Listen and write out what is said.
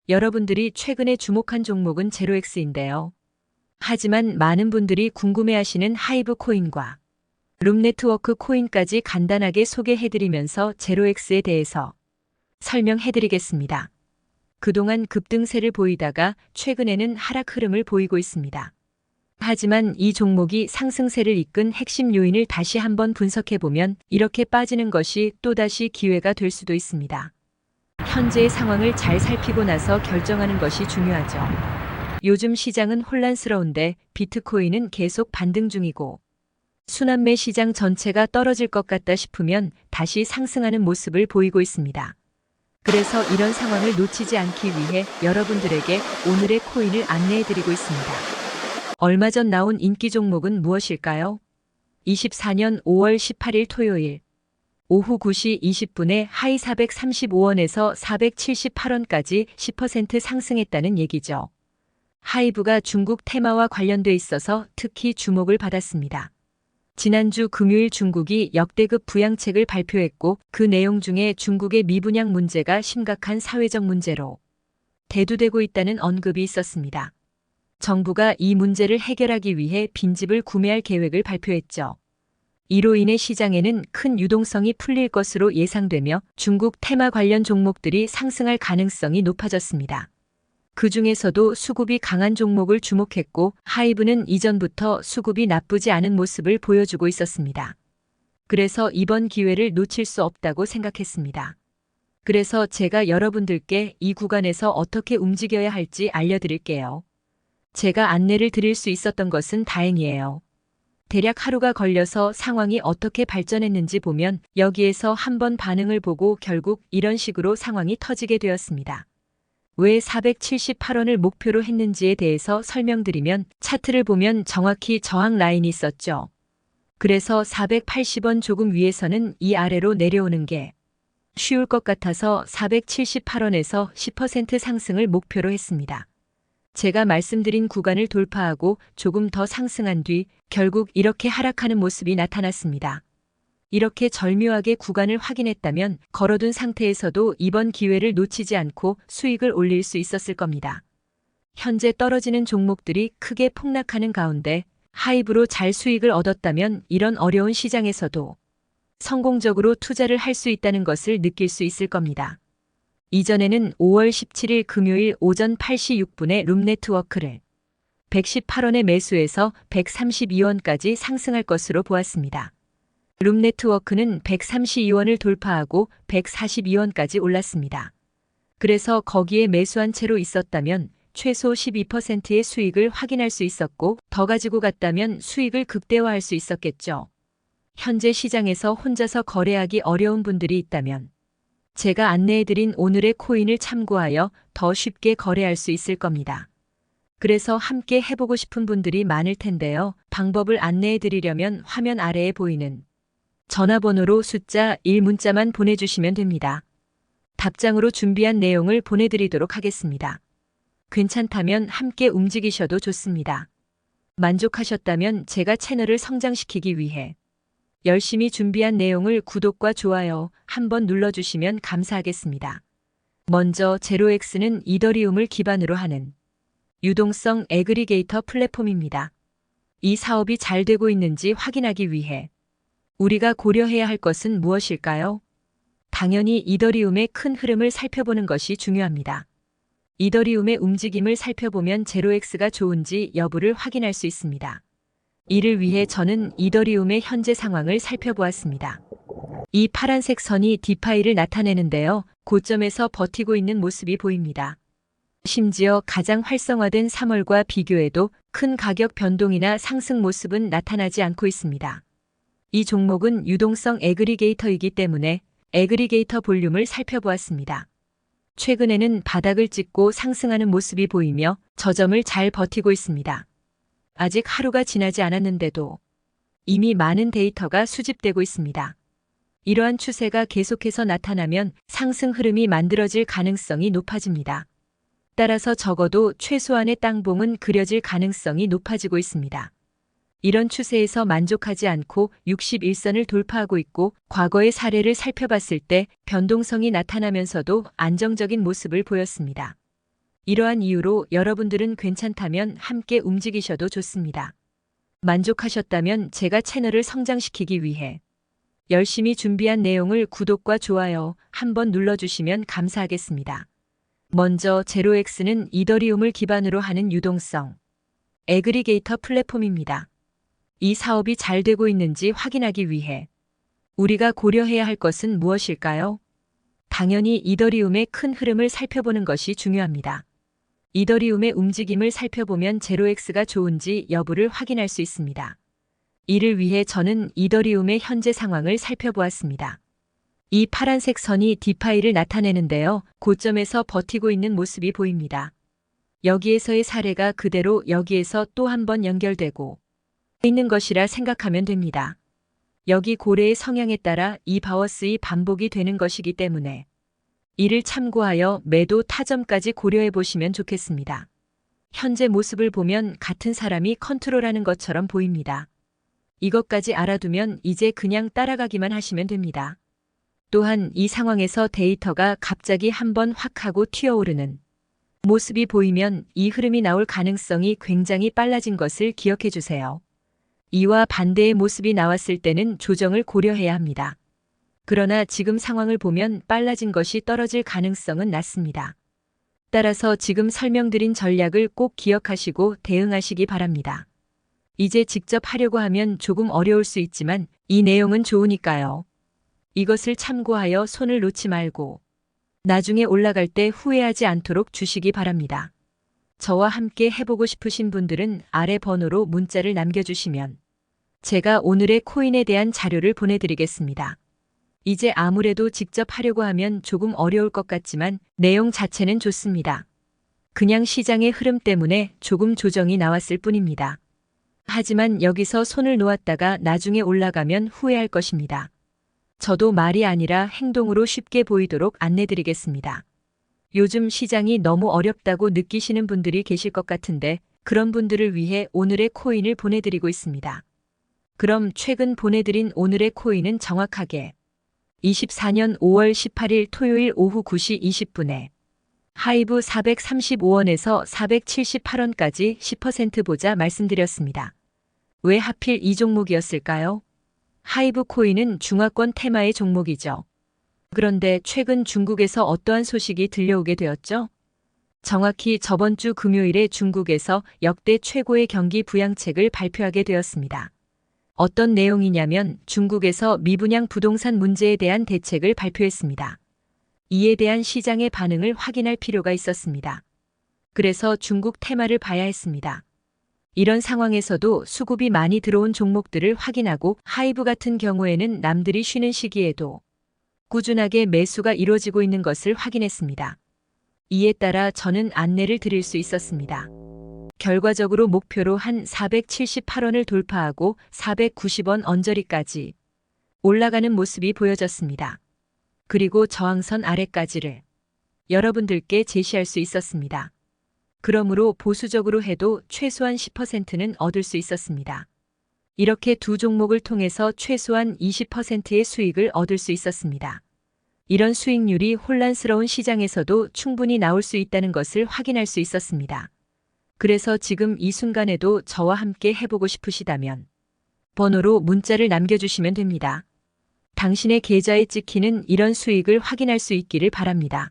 여러분들이 최근에 주목한 종목은 제로엑스인데요. 하지만 많은 분들이 궁금해하시는 하이브 코인과 룸네트워크 코인까지 간단하게 소개해드리면서 제로엑스에 대해서 설명해드리겠습니다. 그동안 급등세를 보이다가 최근에는 하락 흐름을 보이고 있습니다. 하지만 이 종목이 상승세를 이끈 핵심 요인을 다시 한번 분석해보면 이렇게 빠지는 것이 또다시 기회가 될 수도 있습니다. 현재의 상황을 잘 살피고 나서 결정하는 것이 중요하죠. 요즘 시장은 혼란스러운데 비트코인은 계속 반등 중이고 순환매 시장 전체가 떨어질 것 같다 싶으면 다시 상승하는 모습을 보이고 있습니다. 그래서 이런 상황을 놓치지 않기 위해 여러분들에게 오늘의 코인을 안내해드리고 있습니다. 얼마 전 나온 인기 종목은 무엇일까요? 24년 5월 18일 토요일 오후 9시 20분에 하이 435원에서 478원까지 10% 상승했다는 얘기죠. 하이브가 중국 테마와 관련돼 있어서 특히 주목을 받았습니다. 지난주 금요일 중국이 역대급 부양책을 발표했고 그 내용 중에 중국의 미분양 문제가 심각한 사회적 문제로 대두되고 있다는 언급이 있었습니다. 정부가 이 문제를 해결하기 위해 빈집을 구매할 계획을 발표했죠. 이로 인해 시장에는 큰 유동성이 풀릴 것으로 예상되며 중국 테마 관련 종목들이 상승할 가능성이 높아졌습니다. 그 중에서도 수급이 강한 종목을 주목했고 하이브는 이전부터 수급이 나쁘지 않은 모습을 보여주고 있었습니다. 그래서 이번 기회를 놓칠 수 없다고 생각했습니다. 그래서 제가 여러분들께 이 구간에서 어떻게 움직여야 할지 알려드릴게요. 제가 안내를 드릴 수 있었던 것은 다행이에요. 대략 하루가 걸려서 상황이 어떻게 발전했는지 보면 여기에서 한번 반응을 보고 결국 이런 식으로 상황이 터지게 되었습니다. 왜 478원을 목표로 했는지에 대해서 설명드리면 차트를 보면 정확히 저항 라인이 있었죠. 그래서 480원 조금 위에서는 이 아래로 내려오는 게 쉬울 것 같아서 478원에서 10% 상승을 목표로 했습니다. 제가 말씀드린 구간을 돌파하고 조금 더 상승한 뒤 결국 이렇게 하락하는 모습이 나타났습니다. 이렇게 절묘하게 구간을 확인했다면 걸어둔 상태에서도 이번 기회를 놓치지 않고 수익을 올릴 수 있었을 겁니다. 현재 떨어지는 종목들이 크게 폭락하는 가운데 하이브로 잘 수익을 얻었다면 이런 어려운 시장에서도 성공적으로 투자를 할 수 있다는 것을 느낄 수 있을 겁니다. 이전에는 5월 17일 금요일 오전 8시 6분에 룸네트워크를 118원에 매수해서 132원까지 상승할 것으로 보았습니다. 룸네트워크는 132원을 돌파하고 142원까지 올랐습니다. 그래서 거기에 매수한 채로 있었다면 최소 12%의 수익을 확인할 수 있었고 더 가지고 갔다면 수익을 극대화할 수 있었겠죠. 현재 시장에서 혼자서 거래하기 어려운 분들이 있다면 제가 안내해드린 오늘의 코인을 참고하여 더 쉽게 거래할 수 있을 겁니다. 그래서 함께 해보고 싶은 분들이 많을 텐데요. 방법을 안내해드리려면 화면 아래에 보이는 전화번호로 숫자 1 문자만 보내주시면 됩니다. 답장으로 준비한 내용을 보내드리도록 하겠습니다. 괜찮다면 함께 움직이셔도 좋습니다. 만족하셨다면 제가 채널을 성장시키기 위해 열심히 준비한 내용을 구독과 좋아요 한번 눌러주시면 감사하겠습니다. 먼저 제로엑스는 이더리움을 기반으로 하는 유동성 애그리게이터 플랫폼입니다. 이 사업이 잘 되고 있는지 확인하기 위해 우리가 고려해야 할 것은 무엇일까요? 당연히 이더리움의 큰 흐름을 살펴보는 것이 중요합니다. 이더리움의 움직임을 살펴보면 제로엑스가 좋은지 여부를 확인할 수 있습니다. 이를 위해 저는 이더리움의 현재 상황을 살펴보았습니다. 이 파란색 선이 디파이를 나타내는데요. 고점에서 버티고 있는 모습이 보입니다. 심지어 가장 활성화된 3월과 비교해도 큰 가격 변동이나 상승 모습은 나타나지 않고 있습니다. 이 종목은 유동성 애그리게이터이기 때문에 애그리게이터 볼륨을 살펴보았습니다. 최근에는 바닥을 찍고 상승하는 모습이 보이며 저점을 잘 버티고 있습니다. 아직 하루가 지나지 않았는데도 이미 많은 데이터가 수집되고 있습니다. 이러한 추세가 계속해서 나타나면 상승 흐름이 만들어질 가능성이 높아집니다. 따라서 적어도 최소한의 땅봉은 그려질 가능성이 높아지고 있습니다. 이런 추세에서 만족하지 않고 61선을 돌파하고 있고 과거의 사례를 살펴봤을 때 변동성이 나타나면서도 안정적인 모습을 보였습니다. 이러한 이유로 여러분들은 괜찮다면 함께 움직이셔도 좋습니다. 만족하셨다면 제가 채널을 성장시키기 위해 열심히 준비한 내용을 구독과 좋아요 한번 눌러주시면 감사하겠습니다. 먼저 제로엑스는 이더리움을 기반으로 하는 유동성 애그리게이터 플랫폼입니다. 이 사업이 잘 되고 있는지 확인하기 위해 우리가 고려해야 할 것은 무엇일까요? 당연히 이더리움의 큰 흐름을 살펴보는 것이 중요합니다. 이더리움의 움직임을 살펴보면 제로엑스가 좋은지 여부를 확인할 수 있습니다. 이를 위해 저는 이더리움의 현재 상황을 살펴보았습니다. 이 파란색 선이 디파이를 나타내는데요. 고점에서 버티고 있는 모습이 보입니다. 여기에서의 사례가 그대로 여기에서 또 한 번 연결되고 있는 것이라 생각하면 됩니다. 여기 고래의 성향에 따라 이 바워스의 반복이 되는 것이기 때문에 이를 참고하여 매도 타점까지 고려해 보시면 좋겠습니다. 현재 모습을 보면 같은 사람이 컨트롤하는 것처럼 보입니다. 이것까지 알아두면 이제 그냥 따라가기만 하시면 됩니다. 또한 이 상황에서 데이터가 갑자기 한번 확 하고 튀어오르는 모습이 보이면 이 흐름이 나올 가능성이 굉장히 빨라진 것을 기억해 주세요. 이와 반대의 모습이 나왔을 때는 조정을 고려해야 합니다. 그러나 지금 상황을 보면 빨라진 것이 떨어질 가능성은 낮습니다. 따라서 지금 설명드린 전략을 꼭 기억하시고 대응하시기 바랍니다. 이제 직접 하려고 하면 조금 어려울 수 있지만 이 내용은 좋으니까요. 이것을 참고하여 손을 놓지 말고 나중에 올라갈 때 후회하지 않도록 주시기 바랍니다. 저와 함께 해보고 싶으신 분들은 아래 번호로 문자를 남겨주시면 제가 오늘의 코인에 대한 자료를 보내드리겠습니다. 이제 아무래도 직접 하려고 하면 조금 어려울 것 같지만 내용 자체는 좋습니다. 그냥 시장의 흐름 때문에 조금 조정이 나왔을 뿐입니다. 하지만 여기서 손을 놓았다가 나중에 올라가면 후회할 것입니다. 저도 말이 아니라 행동으로 쉽게 보이도록 안내드리겠습니다. 요즘 시장이 너무 어렵다고 느끼시는 분들이 계실 것 같은데 그런 분들을 위해 오늘의 코인을 보내드리고 있습니다. 그럼 최근 보내드린 오늘의 코인은 정확하게 24년 5월 18일 토요일 오후 9시 20분에 하이브 435원에서 478원까지 10% 보자 말씀드렸습니다. 왜 하필 이 종목이었을까요? 하이브 코인은 중화권 테마의 종목이죠. 그런데 최근 중국에서 어떠한 소식이 들려오게 되었죠? 정확히 저번 주 금요일에 중국에서 역대 최고의 경기 부양책을 발표하게 되었습니다. 어떤 내용이냐면 중국에서 미분양 부동산 문제에 대한 대책을 발표했습니다. 이에 대한 시장의 반응을 확인할 필요가 있었습니다. 그래서 중국 테마를 봐야 했습니다. 이런 상황에서도 수급이 많이 들어온 종목들을 확인하고 하이브 같은 경우에는 남들이 쉬는 시기에도 꾸준하게 매수가 이루어지고 있는 것을 확인했습니다. 이에 따라 저는 안내를 드릴 수 있었습니다. 결과적으로 목표로 한 478원을 돌파하고 490원 언저리까지 올라가는 모습이 보여졌습니다. 그리고 저항선 아래까지를 여러분들께 제시할 수 있었습니다. 그러므로 보수적으로 해도 최소한 10%는 얻을 수 있었습니다. 이렇게 두 종목을 통해서 최소한 20%의 수익을 얻을 수 있었습니다. 이런 수익률이 혼란스러운 시장에서도 충분히 나올 수 있다는 것을 확인할 수 있었습니다. 그래서 지금 이 순간에도 저와 함께 해보고 싶으시다면 번호로 문자를 남겨주시면 됩니다. 당신의 계좌에 찍히는 이런 수익을 확인할 수 있기를 바랍니다.